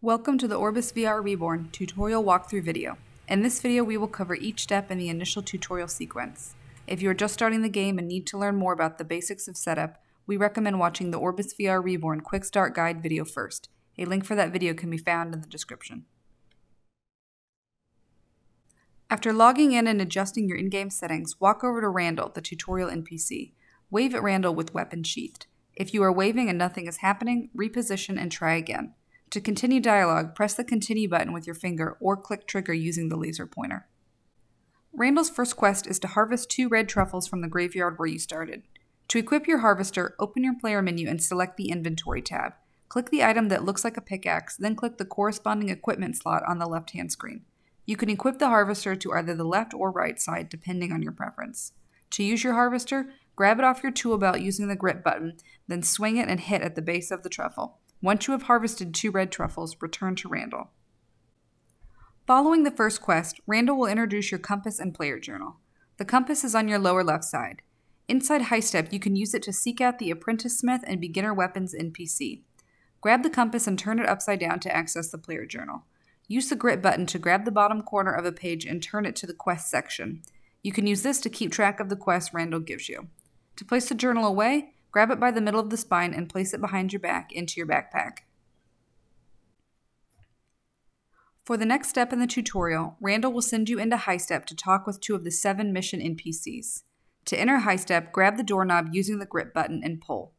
Welcome to the OrbusVR Reborn tutorial walkthrough video. In this video we will cover each step in the initial tutorial sequence. If you are just starting the game and need to learn more about the basics of setup, we recommend watching the OrbusVR Reborn Quick Start Guide video first. A link for that video can be found in the description. After logging in and adjusting your in-game settings, walk over to Randall, the tutorial NPC. Wave at Randall with weapon sheathed. If you are waving and nothing is happening, reposition and try again. To continue dialogue, press the continue button with your finger or click trigger using the laser pointer. Randall's first quest is to harvest 2 red truffles from the graveyard where you started. To equip your harvester, open your player menu and select the inventory tab. Click the item that looks like a pickaxe, then click the corresponding equipment slot on the left-hand screen. You can equip the harvester to either the left or right side depending on your preference. To use your harvester, grab it off your tool belt using the grip button, then swing it and hit at the base of the truffle. Once you have harvested 2 red truffles, return to Randall. Following the first quest, Randall will introduce your compass and player journal. The compass is on your lower left side. Inside Highsteppe, you can use it to seek out the Apprentice Smith and Beginner Weapons NPC. Grab the compass and turn it upside down to access the player journal. Use the grip button to grab the bottom corner of a page and turn it to the quest section. You can use this to keep track of the quest Randall gives you. To place the journal away, grab it by the middle of the spine and place it behind your back into your backpack. For the next step in the tutorial, Randall will send you into Highsteppe to talk with 2 of the 7 mission NPCs. To enter Highsteppe, grab the doorknob using the grip button and pull.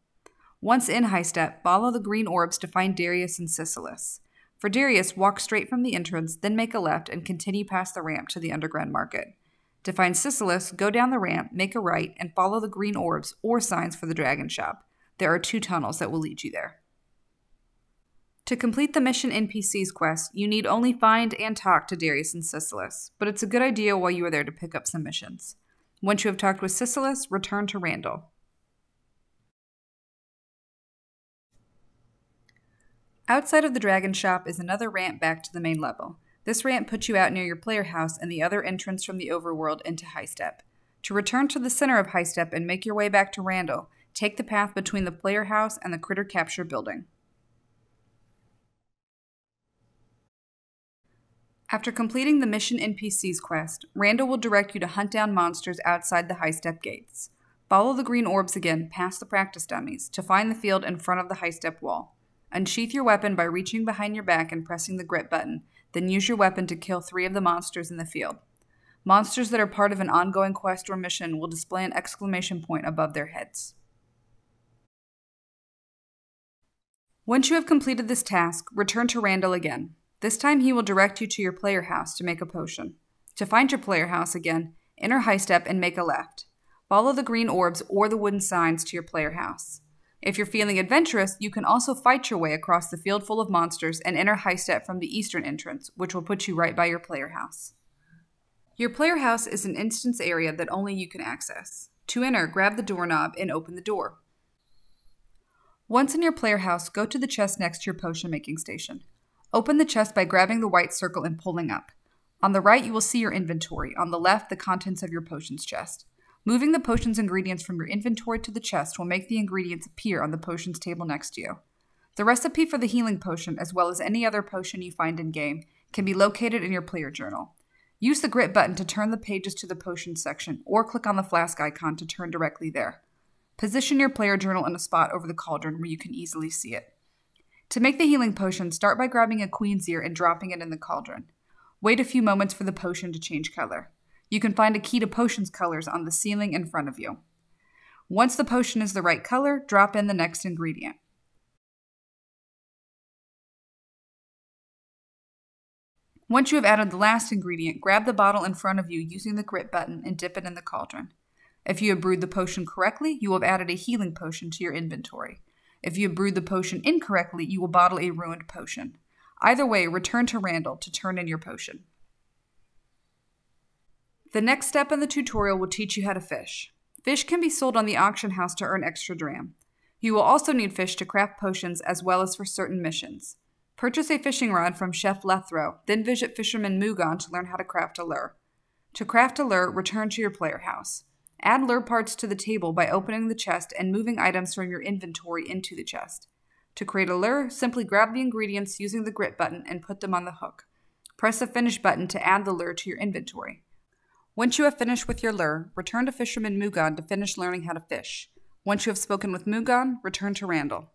Once in Highsteppe, follow the green orbs to find Darius and Sicilius. For Darius, walk straight from the entrance, then make a left and continue past the ramp to the underground market. To find Sicilius, go down the ramp, make a right, and follow the green orbs or signs for the dragon shop. There are 2 tunnels that will lead you there. To complete the mission NPCs quest, you need only find and talk to Darius and Sicilius, but it's a good idea while you are there to pick up some missions. Once you have talked with Sicilius, return to Randall. Outside of the dragon shop is another ramp back to the main level. This ramp puts you out near your player house and the other entrance from the overworld into Highsteppe. To return to the center of Highsteppe and make your way back to Randall, take the path between the player house and the critter capture building. After completing the mission NPCs quest, Randall will direct you to hunt down monsters outside the Highsteppe gates. Follow the green orbs again past the practice dummies to find the field in front of the Highsteppe wall. Unsheath your weapon by reaching behind your back and pressing the grip button. Then use your weapon to kill 3 of the monsters in the field. Monsters that are part of an ongoing quest or mission will display an exclamation point above their heads. Once you have completed this task, return to Randall again. This time he will direct you to your player house to make a potion. To find your player house again, enter Highsteppe and make a left. Follow the green orbs or the wooden signs to your player house. If you're feeling adventurous, you can also fight your way across the field full of monsters and enter Highsteppe from the eastern entrance, which will put you right by your player house. Your player house is an instance area that only you can access. To enter, grab the doorknob and open the door. Once in your player house, go to the chest next to your potion making station. Open the chest by grabbing the white circle and pulling up. On the right, you will see your inventory. On the left, the contents of your potions chest. Moving the potions ingredients from your inventory to the chest will make the ingredients appear on the potions table next to you. The recipe for the healing potion, as well as any other potion you find in-game, can be located in your player journal. Use the grip button to turn the pages to the potions section, or click on the flask icon to turn directly there. Position your player journal in a spot over the cauldron where you can easily see it. To make the healing potion, start by grabbing a queen's ear and dropping it in the cauldron. Wait a few moments for the potion to change color. You can find a key to potions colors on the ceiling in front of you. Once the potion is the right color, drop in the next ingredient. Once you have added the last ingredient, grab the bottle in front of you using the grip button and dip it in the cauldron. If you have brewed the potion correctly, you will have added a healing potion to your inventory. If you have brewed the potion incorrectly, you will bottle a ruined potion. Either way, return to Randall to turn in your potion. The next step in the tutorial will teach you how to fish. Fish can be sold on the auction house to earn extra dram. You will also need fish to craft potions as well as for certain missions. Purchase a fishing rod from Chef Lethrow, then visit Fisherman Mugon to learn how to craft a lure. To craft a lure, return to your player house. Add lure parts to the table by opening the chest and moving items from your inventory into the chest. To create a lure, simply grab the ingredients using the grip button and put them on the hook. Press the Finish button to add the lure to your inventory. Once you have finished with your lure, return to Fisherman Mugan to finish learning how to fish. Once you have spoken with Mugan, return to Randall.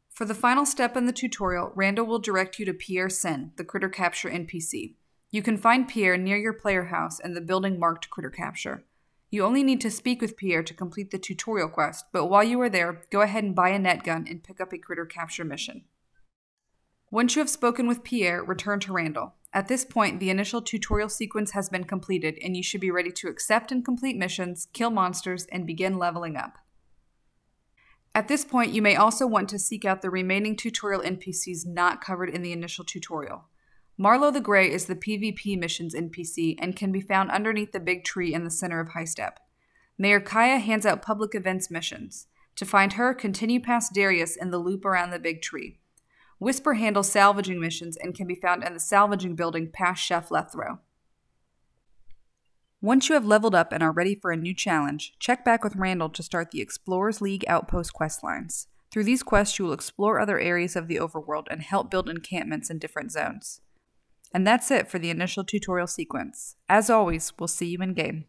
For the final step in the tutorial, Randall will direct you to Pierre Sen, the Critter Capture NPC. You can find Pierre near your player house in the building marked Critter Capture. You only need to speak with Pierre to complete the tutorial quest, but while you are there, go ahead and buy a net gun and pick up a Critter Capture mission. Once you have spoken with Pierre, return to Randall. At this point, the initial tutorial sequence has been completed, and you should be ready to accept and complete missions, kill monsters, and begin leveling up. At this point, you may also want to seek out the remaining tutorial NPCs not covered in the initial tutorial. Marlowe the Grey is the PvP missions NPC and can be found underneath the big tree in the center of Highsteppe. Mayor Kaia hands out public events missions. To find her, continue past Darius in the loop around the big tree. Whisper handles salvaging missions and can be found in the salvaging building past Chef Lethrow. Once you have leveled up and are ready for a new challenge, check back with Randall to start the Explorers League Outpost questlines. Through these quests, you will explore other areas of the overworld and help build encampments in different zones. And that's it for the initial tutorial sequence. As always, we'll see you in game.